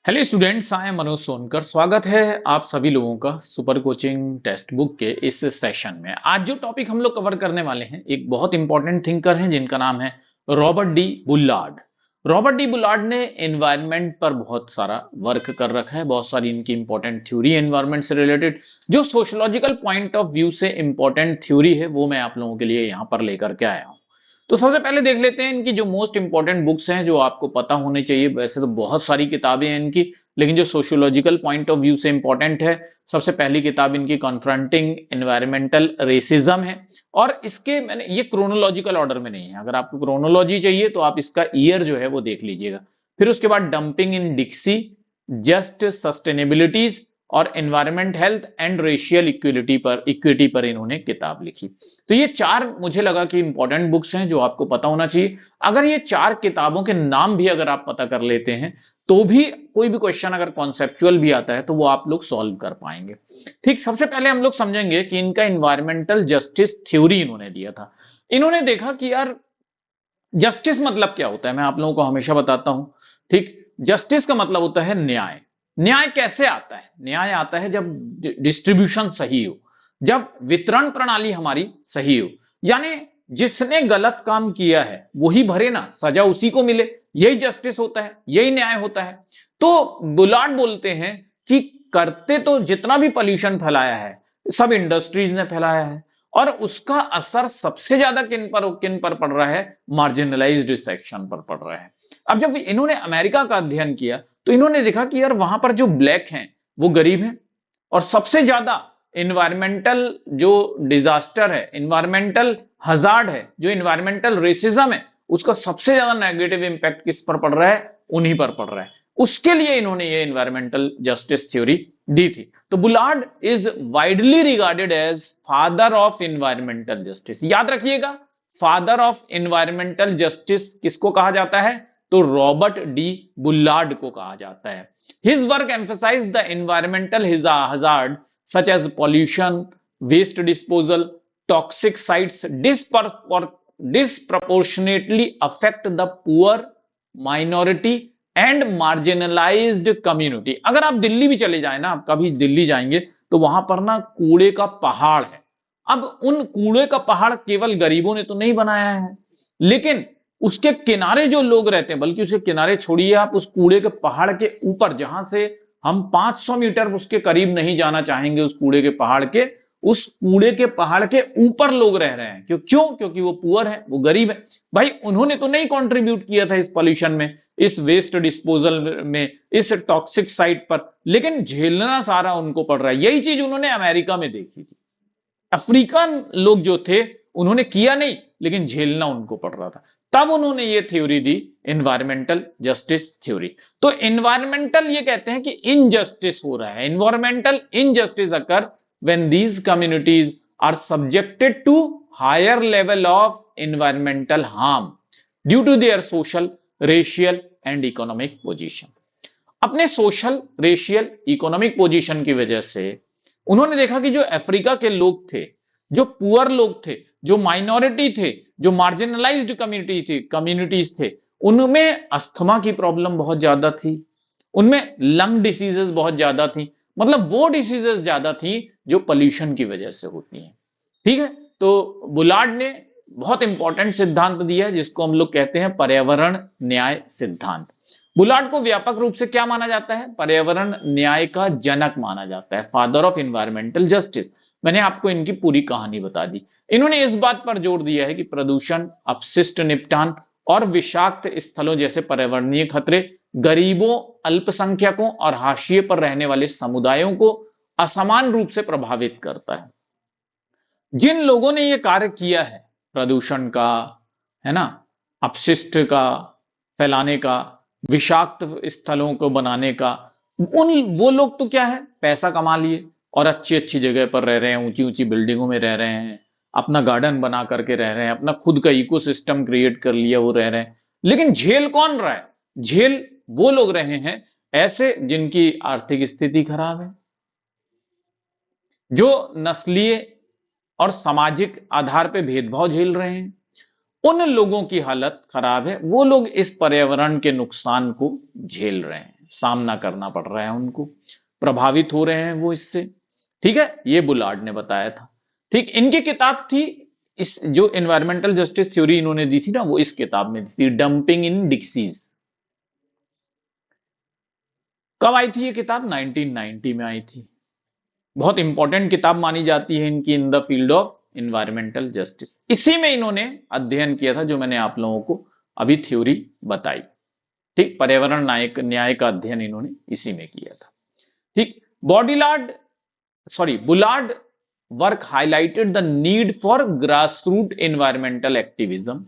Hello students, I am Manoj Sonkar. स्वागत है आप सभी लोगों का सुपर कोचिंग टेक्स्ट बुक के इस सेशन में। आज जो टॉपिक हम लोग कवर करने वाले हैं, एक बहुत इंपॉर्टेंट थिंकर हैं जिनका नाम है Robert D Bullard. Robert D Bullard ने एनवायरनमेंट पर बहुत सारा वर्क कर रखा है, बहुत सारी इनकी इंपॉर्टेंट थ्योरी एनवायरनमेंट से रिलेटेड। जो सोशोलॉजिकल पॉइंट ऑफ व्यू से इंपॉर्टेंट थ्योरी है वो मैं आप लोगों के लिए यहाँ पर लेकर के आया हूँ। तो सबसे पहले देख लेते हैं इनकी जो मोस्ट इंपॉर्टेंट बुक्स हैं जो आपको पता होनी चाहिए। वैसे तो बहुत सारी किताबें हैं इनकी, लेकिन जो सोशियोलॉजिकल पॉइंट ऑफ व्यू से इंपॉर्टेंट है, सबसे पहली किताब इनकी कॉन्फ्रंटिंग एनवायरमेंटल रेसिज्म है। और इसके मैंने ये क्रोनोलॉजिकल ऑर्डर में नहीं है, अगर आपको क्रोनोलॉजी चाहिए तो आप इसका ईयर जो है वो देख लीजिएगा। फिर उसके बाद डंपिंग इन डिक्सी, जस्ट सस्टेनेबिलिटीज और environment health and racial equity पर इन्होंने किताब लिखी। तो ये चार मुझे लगा कि इंपॉर्टेंट बुक्स हैं जो आपको पता होना चाहिए। अगर ये चार किताबों के नाम भी अगर आप पता कर लेते हैं तो भी कोई भी क्वेश्चन अगर कॉन्सेप्चुअल भी आता है तो वो आप लोग सॉल्व कर पाएंगे। ठीक, सबसे पहले हम लोग समझेंगे कि इनका इन्वायरमेंटल जस्टिस थ्योरी इन्होंने दिया था। इन्होंने देखा कि यार जस्टिस मतलब क्या होता है, मैं आप लोगों को हमेशा बताता हूं। ठीक, जस्टिस का मतलब होता है न्याय। न्याय कैसे आता है? न्याय आता है जब डिस्ट्रीब्यूशन सही हो, जब वितरण प्रणाली हमारी सही हो। यानी जिसने गलत काम किया है वही भरे ना, सजा उसी को मिले। यही जस्टिस होता है, यही न्याय होता है। तो बुलार्ड बोलते हैं कि करते तो जितना भी पोल्यूशन फैलाया है सब इंडस्ट्रीज ने फैलाया है, और उसका असर सबसे ज्यादा किन पर पड़ रहा है? मार्जिनलाइज्ड सेक्शन पर पड़ रहा है। अब जब इन्होंने अमेरिका का अध्ययन किया तो इन्होंने देखा कि यार वहां पर जो ब्लैक हैं वो गरीब हैं, और सबसे ज्यादा इन्वायरमेंटल जो डिजास्टर है, इन्वायरमेंटल हजार्ड है, जो इन्वायरमेंटल रेसिज्म है, उसका सबसे ज्यादा नेगेटिव इंपैक्ट किस पर पड़ रहा है? उन्हीं पर पड़ रहा है। उसके लिए इन्होंने ये इन्वायरमेंटल जस्टिस थ्योरी दी थी। तो Bullard is widely regarded as father of environmental justice. याद रखिएगा, फादर ऑफ इन्वायरमेंटल जस्टिस किसको कहा जाता है? तो रॉबर्ट डी बुलार्ड को कहा जाता है। His work emphasise the environmental hazard such as pollution, waste disposal, toxic sites disproportionately affect the poor, minority and marginalised community. अगर आप दिल्ली भी चले जाए ना, आप कभी दिल्ली जाएंगे तो वहां पर ना कूड़े का पहाड़ है। अब उन कूड़े का पहाड़ केवल गरीबों ने तो नहीं बनाया है, लेकिन उसके किनारे जो लोग रहते हैं, बल्कि उसके किनारे छोड़िए, आप उस कूड़े के पहाड़ के ऊपर, जहां से हम 500 मीटर उसके करीब नहीं जाना चाहेंगे, उस कूड़े के पहाड़ के, उस कूड़े के पहाड़ के ऊपर लोग रह रहे हैं। क्यों? क्योंकि वो पुअर है, वो गरीब है। भाई उन्होंने तो नहीं कंट्रीब्यूट किया था इस पॉल्यूशन में, इस वेस्ट डिस्पोजल में, इस टॉक्सिक साइट पर, लेकिन झेलना सारा उनको पड़ रहा है। यही चीज उन्होंने अमेरिका में देखी थी। अफ्रीकन लोग जो थे उन्होंने किया नहीं, लेकिन झेलना उनको पड़ रहा था। तब उन्होंने ये थ्योरी दी, एनवायरमेंटल जस्टिस थ्योरी। तो एनवायरमेंटल ये कहते हैं कि इनजस्टिस हो रहा है, environmental injustice occur when these communities are subjected to higher level of environmental harm due to their social, racial and economic position. अपने सोशल, रेशियल, इकोनॉमिक पोजीशन की वजह से उन्होंने देखा कि जो अफ्रीका के लोग थे, जो पुअर लोग थे, जो माइनॉरिटी थे, जो मार्जिनलाइज्ड कम्युनिटीज थे, उनमें अस्थमा की प्रॉब्लम बहुत ज्यादा थी, उनमें लंग डिसीजेस बहुत ज्यादा थी। मतलब वो डिसीजेस ज्यादा थी जो पोल्यूशन की वजह से होती हैं। ठीक है, तो बुलार्ड ने बहुत इंपॉर्टेंट सिद्धांत दिया है जिसको हम लोग कहते हैं पर्यावरण न्याय सिद्धांत। बुलार्ड को व्यापक रूप से क्या माना जाता है? पर्यावरण न्याय का जनक माना जाता है, फादर ऑफ इन्वायरमेंटल जस्टिस। मैंने आपको इनकी पूरी कहानी बता दी। इन्होंने इस बात पर जोर दिया है कि प्रदूषण, अपशिष्ट निपटान और विषाक्त स्थलों जैसे पर्यावरणीय खतरे गरीबों, अल्पसंख्यकों और हाशिए पर रहने वाले समुदायों को असमान रूप से प्रभावित करता है। जिन लोगों ने यह कार्य किया है, प्रदूषण का, है ना, अपशिष्ट का फैलाने का, विषाक्त स्थलों को बनाने का, वो लोग तो क्या है, पैसा कमा लिए और अच्छी अच्छी जगह पर रह रहे हैं, ऊंची ऊंची बिल्डिंगों में रह रहे हैं, अपना गार्डन बना करके रह रहे हैं, अपना खुद का इकोसिस्टम क्रिएट कर लिया, वो रह रहे हैं। लेकिन झेल कौन रहा है? झेल वो लोग रहे हैं ऐसे जिनकी आर्थिक स्थिति खराब है, जो नस्लीय और सामाजिक आधार पे भेदभाव झेल रहे हैं। उन लोगों की हालत खराब है, वो लोग इस पर्यावरण के नुकसान को झेल रहे हैं। सामना करना पड़ रहा है उनको, प्रभावित हो रहे हैं वो इससे। ठीक है, ये बुलार्ड ने बताया था। ठीक, इनकी किताब थी, इस जो एनवायरमेंटल जस्टिस थ्योरी इन्होंने दी थी ना, वो इस किताब में दी थी, डंपिंग इन डिक्सीज। कब आई थी ये किताब? 1990 में आई थी। बहुत इंपॉर्टेंट किताब मानी जाती है इनकी in the field of environmental justice. इसी में इन्होंने अध्ययन किया था जो मैंने आप लोगों को अभी थ्योरी बताई। ठीक, पर्यावरण न्याय का अध्ययन इन्होंने इसी में किया था। ठीक, Bullard work highlighted the need for grassroot environmental activism,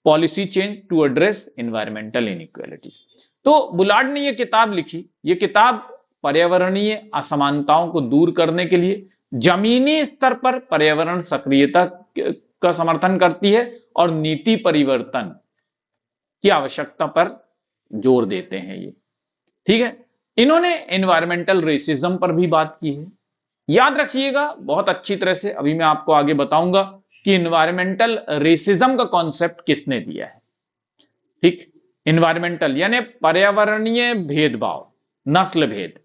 policy change to address environmental inequalities. तो बुलार्ड ने यह किताब लिखी। ये किताब पर्यावरणीय असमानताओं को दूर करने के लिए जमीनी स्तर पर पर्यावरण सक्रियता का समर्थन करती है और नीति परिवर्तन की आवश्यकता पर जोर देते हैं ये। ठीक है, इन्होंने एनवायरमेंटल रेसिज्म पर भी बात की है। याद रखिएगा बहुत अच्छी तरह से, अभी मैं आपको आगे बताऊंगा कि एनवायरमेंटल रेसिज्म का कॉन्सेप्ट किसने दिया है। ठीक, एनवायरमेंटल यानी पर्यावरणीय भेदभाव, नस्ल भेद,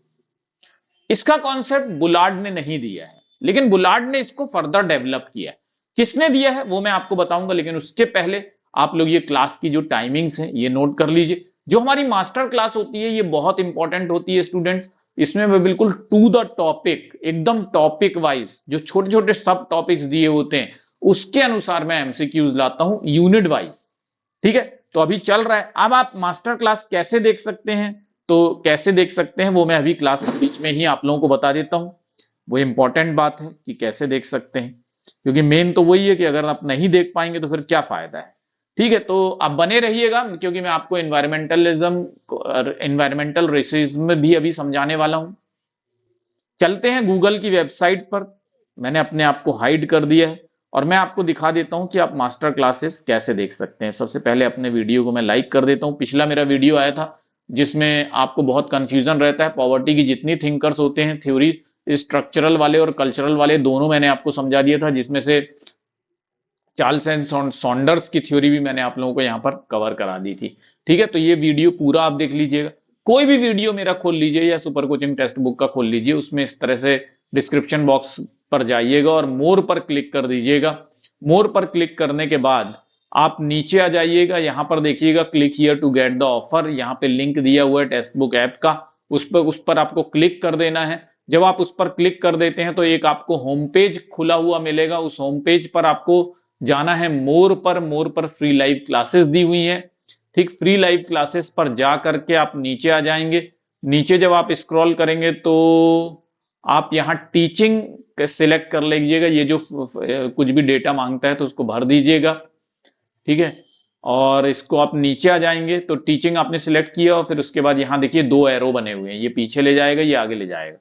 इसका कॉन्सेप्ट बुलार्ड ने नहीं दिया है, लेकिन बुलार्ड ने इसको फर्दर डेवलप किया है। किसने दिया है वो मैं आपको बताऊंगा, लेकिन उसके पहले आप लोग ये क्लास की जो टाइमिंग्स हैं ये नोट कर लीजिए। जो हमारी मास्टर क्लास होती है ये बहुत इंपॉर्टेंट होती है स्टूडेंट्स। इसमें मैं बिल्कुल टू द टॉपिक, एकदम टॉपिक वाइज, जो छोटे छोटे सब टॉपिक्स दिए होते हैं उसके अनुसार मैं एमसीक्यूज लाता हूं यूनिट वाइज। ठीक है, तो अभी चल रहा है। अब आप मास्टर क्लास कैसे देख सकते हैं, तो कैसे देख सकते हैं वो मैं अभी क्लास के बीच में ही आप लोगों को बता देता हूं। वो इंपॉर्टेंट बात है कि कैसे देख सकते हैं, क्योंकि मेन तो वही है कि अगर आप नहीं देख पाएंगे तो फिर क्या फायदा है। ठीक है, तो आप बने रहिएगा, क्योंकि मैं आपको एनवायरमेंटल रेसिज्म भी अभी समझाने वाला हूं। चलते हैं गूगल की वेबसाइट पर, मैंने अपने आप को हाइड कर दिया है और मैं आपको दिखा देता हूं कि आप मास्टर क्लासेस कैसे देख सकते हैं। सबसे पहले अपने वीडियो को मैं लाइक कर देता हूं। पिछला मेरा वीडियो आया था जिसमें आपको बहुत कंफ्यूजन रहता है, पॉवर्टी की जितनी थिंकर्स होते हैं, थ्योरी स्ट्रक्चरल वाले और कल्चरल वाले दोनों मैंने आपको समझा दिया था, जिसमें से चार्ल्स एंड सॉन्डर्स की थ्योरी भी मैंने आप लोगों को यहां पर कवर करा दी थी। ठीक है, तो ये वीडियो पूरा आप देख लीजिएगा। कोई भी वीडियो मेरा खोल लीजिए या सुपर कोचिंग टेक्स्ट बुक का खोल लीजिए, उसमें इस तरह से डिस्क्रिप्शन बॉक्स पर जाइएगा और मोर पर क्लिक कर दीजिएगा। मोर पर क्लिक करने के बाद आप नीचे आ जाइएगा, यहां पर देखिएगा click here to get the offer, यहां पे लिंक दिया हुआ है टेक्स्ट बुक ऐप का, उस पर आपको क्लिक कर देना है। जब आप उस पर क्लिक कर देते हैं तो एक आपको होम पेज खुला हुआ मिलेगा। उस होम पेज पर आपको जाना है मोर पर। मोर पर फ्री लाइव क्लासेस दी हुई हैं। ठीक, फ्री लाइव क्लासेस पर जा करके आप नीचे आ जाएंगे। नीचे जब आप स्क्रॉल करेंगे तो आप यहाँ टीचिंग सिलेक्ट कर लीजिएगा। ये जो कुछ भी डेटा मांगता है तो उसको भर दीजिएगा। ठीक है, और इसको आप नीचे आ जाएंगे तो टीचिंग आपने सिलेक्ट किया और फिर उसके बाद यहाँ देखिए दो एरो बने हुए हैं, ये पीछे ले जाएगा, ये आगे ले जाएगा।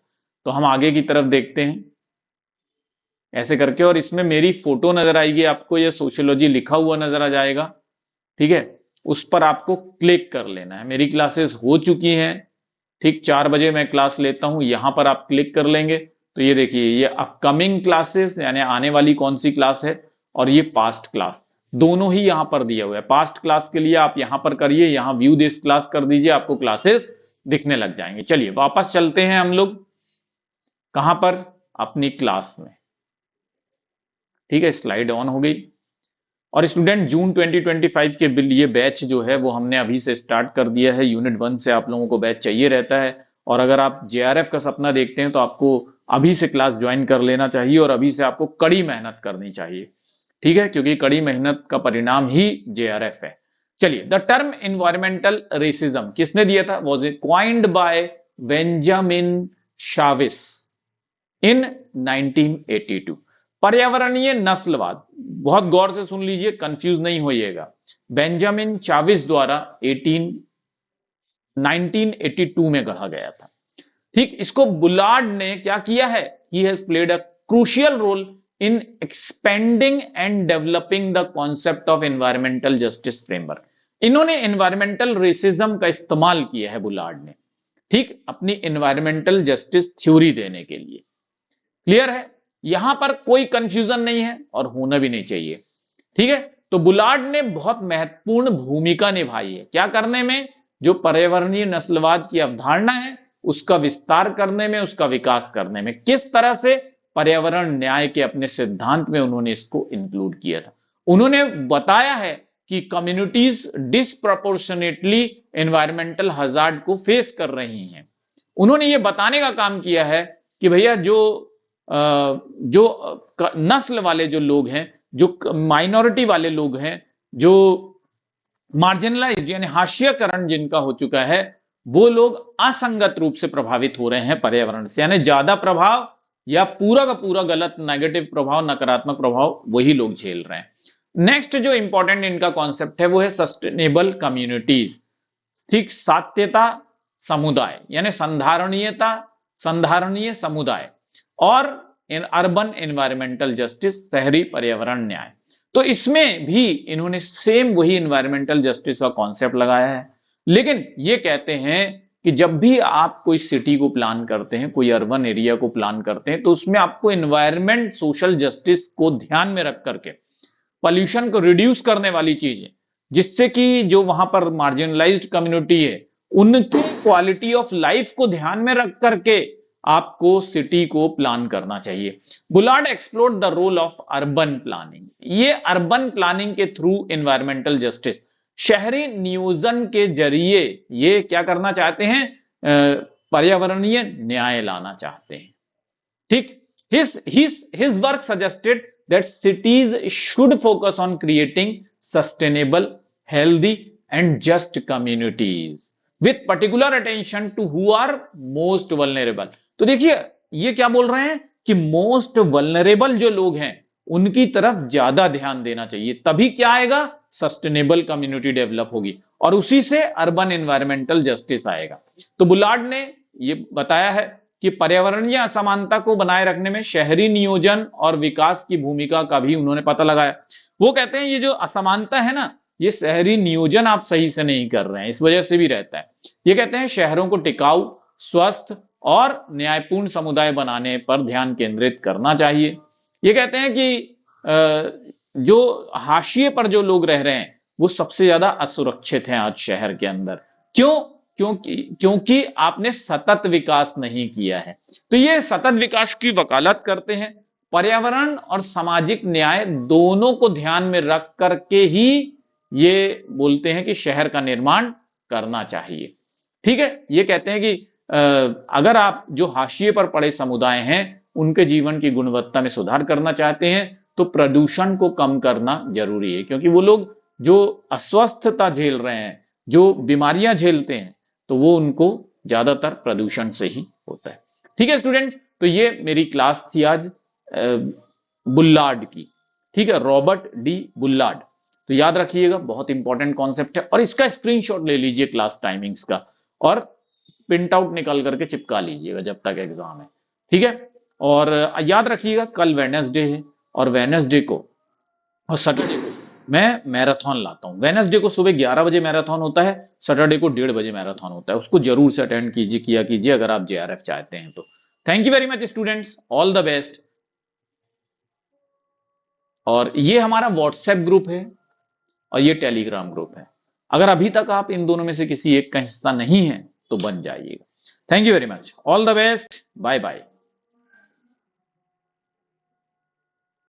तो हम आगे की तरफ देखते हैं ऐसे करके, और इसमें मेरी फोटो नजर आएगी आपको, ये सोशियोलॉजी लिखा हुआ नजर आ जाएगा। ठीक है, उस पर आपको क्लिक कर लेना है। मेरी क्लासेस हो चुकी हैं। ठीक, 4 बजे मैं क्लास लेता हूं, यहां पर आप क्लिक कर लेंगे तो ये देखिए ये अपकमिंग क्लासेस यानी आने वाली कौन सी क्लास है, और ये पास्ट क्लास, दोनों ही यहां पर दिया हुआ है। पास्ट क्लास के लिए आप यहां पर करिए, यहां व्यू दिस क्लास कर दीजिए, आपको क्लासेस दिखने लग जाएंगे। चलिए वापस चलते हैं हम लोग, कहां पर, अपनी क्लास में। ठीक है, स्लाइड ऑन हो गई। और स्टूडेंट जून 2025 के लिए बैच जो है वो हमने अभी से स्टार्ट कर दिया है। यूनिट 1 से आप लोगों को बैच चाहिए रहता है, और अगर आप जेआरएफ का सपना देखते हैं तो आपको अभी से क्लास ज्वाइन कर लेना चाहिए और अभी से आपको कड़ी मेहनत करनी चाहिए। ठीक है, क्योंकि कड़ी मेहनत का परिणाम ही जेआरएफ है। चलिए, द टर्म एनवायरमेंटल रेसिज्म किसने दिया था? Was it coined by Benjamin Chavis in 1982। पर्यावरणीय नस्लवाद, बहुत गौर से सुन लीजिए, कंफ्यूज नहीं होइएगा। बेंजामिन चाविस द्वारा 1982 में गढ़ा गया था। ठीक, इसको बुलार्ड ने क्या किया है? He has played a crucial role in expanding and developing the concept of environmental justice framework. इन्होंने एनवायरमेंटल रेसिज्म का इस्तेमाल किया है बुलार्ड ने, ठीक, अपनी एनवायरमेंटल जस्टिस थ्योरी देने के लिए। क्लियर है? यहां पर कोई कंफ्यूजन नहीं है और होना भी नहीं चाहिए। ठीक है, तो बुलार्ड ने बहुत महत्वपूर्ण भूमिका निभाई है क्या करने में? जो पर्यावरणीय नस्लवाद की अवधारणा है उसका विस्तार करने में, उसका विकास करने में किस तरह से पर्यावरण न्याय के अपने सिद्धांत में उन्होंने इसको इंक्लूड किया था। उन्होंने बताया है कि कम्युनिटीज डिसप्रोपोर्शनेटली एनवायरमेंटल हजार्ड को फेस कर रही हैं। उन्होंने ये बताने का काम किया है कि भैया जो नस्ल वाले जो लोग हैं, जो माइनॉरिटी वाले लोग हैं, जो मार्जिनलाइज यानी हाशियाकरण जिनका हो चुका है, वो लोग असंगत रूप से प्रभावित हो रहे हैं पर्यावरण से, यानी ज्यादा प्रभाव या पूरा का पूरा गलत नेगेटिव प्रभाव, नकारात्मक प्रभाव वही लोग झेल रहे हैं। नेक्स्ट जो इंपॉर्टेंट इनका कॉन्सेप्ट है वो है सस्टेनेबल कम्युनिटीज। ठीक, सात्यता समुदाय यानी संधारणीय समुदाय, और इन अर्बन एनवायरमेंटल जस्टिस शहरी पर्यावरण न्याय। तो इसमें भी इन्होंने सेम वही एनवायरमेंटल जस्टिस का कॉन्सेप्ट लगाया है, लेकिन ये कहते हैं कि जब भी आप कोई सिटी को प्लान करते हैं, कोई अर्बन एरिया को प्लान करते हैं, तो उसमें आपको एनवायरमेंट सोशल जस्टिस को ध्यान में रख करके पॉल्यूशन को रिड्यूस करने वाली चीज है, जिससे कि जो वहां पर मार्जिनलाइज्ड कम्युनिटी है उनकी क्वालिटी ऑफ लाइफ को ध्यान में रख करके आपको सिटी को प्लान करना चाहिए। Bullard explored the role of urban planning. ये अर्बन प्लानिंग के थ्रू एनवायरमेंटल जस्टिस, शहरी नियोजन के जरिए ये क्या करना चाहते हैं, पर्यावरणीय न्याय लाना चाहते हैं। ठीक, his work suggested that cities should focus on creating sustainable, healthy and just communities with particular attention to who are most vulnerable। तो देखिए ये क्या बोल रहे हैं कि मोस्ट वल्नरेबल जो लोग हैं उनकी तरफ ज्यादा ध्यान देना चाहिए, तभी क्या आएगा, सस्टेनेबल कम्युनिटी डेवलप होगी और उसी से अर्बन एनवायरमेंटल जस्टिस आएगा। तो बुलार्ड ने ये बताया है कि पर्यावरणीय असमानता को बनाए रखने में शहरी नियोजन और विकास की भूमिका का भी उन्होंने पता लगाया। वो कहते हैं ये जो असमानता है ना, ये शहरी नियोजन आप सही से नहीं कर रहे हैं, इस वजह से भी रहता है। ये कहते हैं शहरों को टिकाऊ, स्वस्थ और न्यायपूर्ण समुदाय बनाने पर ध्यान केंद्रित करना चाहिए। ये कहते हैं कि जो हाशिए पर जो लोग रह रहे हैं वो सबसे ज्यादा असुरक्षित हैं आज शहर के अंदर। क्योंकि आपने सतत विकास नहीं किया है। तो ये सतत विकास की वकालत करते हैं। पर्यावरण और सामाजिक न्याय दोनों को ध्यान में रख करके ही ये बोलते हैं कि शहर का निर्माण करना चाहिए। ठीक है, ये कहते हैं कि अगर आप जो हाशिए पर पड़े समुदाय हैं उनके जीवन की गुणवत्ता में सुधार करना चाहते हैं तो प्रदूषण को कम करना जरूरी है, क्योंकि वो लोग जो अस्वस्थता झेल रहे हैं, जो बीमारियां झेलते हैं, तो वो उनको ज्यादातर प्रदूषण से ही होता है। ठीक है स्टूडेंट्स, तो ये मेरी क्लास थी आज बुल्लार्ड की। ठीक है, रॉबर्ट डी बुल्लार्ड। तो याद रखिएगा, बहुत इंपॉर्टेंट कॉन्सेप्ट है और इसका स्क्रीनशॉट ले लीजिए क्लास टाइमिंग्स का और प्रिंट आउट निकाल करके चिपका लीजिएगा जब तक एग्जाम है। ठीक है, और याद रखिएगा कल वेडनेसडे है और वेडनेसडे को और सैटरडे को मैं मैराथन लाता हूं। वेडनेसडे को सुबह 11 बजे मैराथन होता है, सैटरडे को 1:30 बजे मैराथन होता है। उसको जरूर से अटेंड किया कीजिए अगर आप जेआरएफ चाहते हैं तो। Thank you very much students, all the best. और ये हमारा व्हाट्सएप ग्रुप है और ये टेलीग्राम ग्रुप है। अगर अभी तक आप इन दोनों में से किसी एक का हिस्सा नहीं है तो बन जाइएगा। Thank you very much, all the best, bye bye.